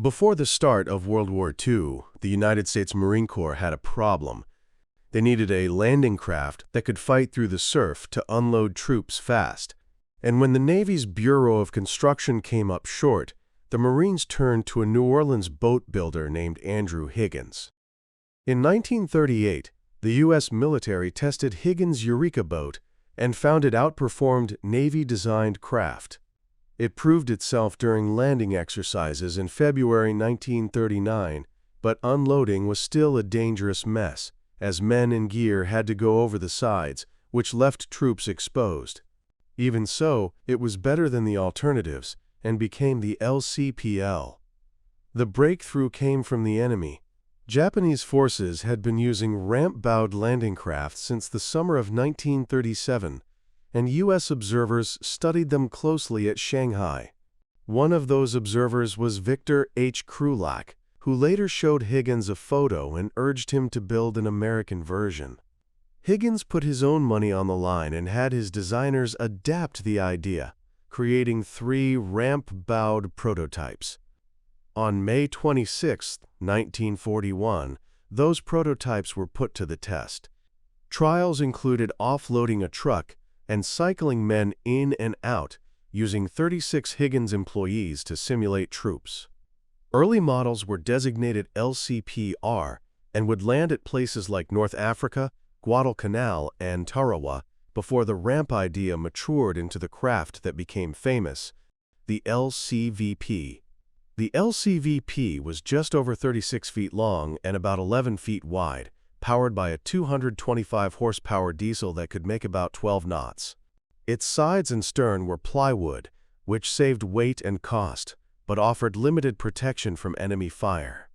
Before the start of World War II, the United States Marine Corps had a problem. They needed a landing craft that could fight through the surf to unload troops fast. And when the Navy's Bureau of Construction came up short, the Marines turned to a New Orleans boat builder named Andrew Higgins. In 1938, the U.S. military tested Higgins' Eureka boat and found it outperformed Navy-designed craft. It proved itself during landing exercises in February 1939, but unloading was still a dangerous mess, as men and gear had to go over the sides, which left troops exposed. Even so, it was better than the alternatives and became the LCPL. The breakthrough came from the enemy. Japanese forces had been using ramp-bowed landing craft since the summer of 1937, and U.S. observers studied them closely at Shanghai. One of those observers was Victor H. Krulak, who later showed Higgins a photo and urged him to build an American version. Higgins put his own money on the line and had his designers adapt the idea, creating 3 ramp-bowed prototypes. On May 26, 1941, those prototypes were put to the test. Trials included offloading a truck and cycling men in and out, using 36 Higgins employees to simulate troops. Early models were designated LCPR and would land at places like North Africa, Guadalcanal, and Tarawa before the ramp idea matured into the craft that became famous, the LCVP. The LCVP was just over 36 feet long and about 11 feet wide, powered by a 225 horsepower diesel that could make about 12 knots. Its sides and stern were plywood, which saved weight and cost, but offered limited protection from enemy fire.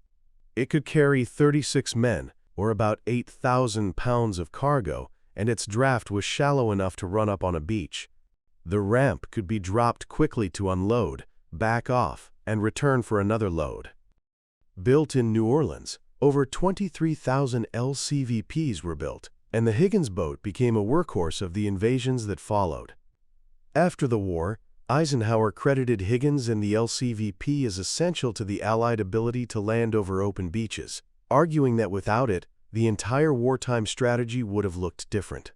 It could carry 36 men, or about 8,000 pounds of cargo, and its draft was shallow enough to run up on a beach. The ramp could be dropped quickly to unload, back off, and return for another load. Built in New Orleans, over 23,000 LCVPs were built, and the Higgins boat became a workhorse of the invasions that followed. After the war, Eisenhower credited Higgins and the LCVP as essential to the Allied ability to land over open beaches, arguing that without it, the entire wartime strategy would have looked different.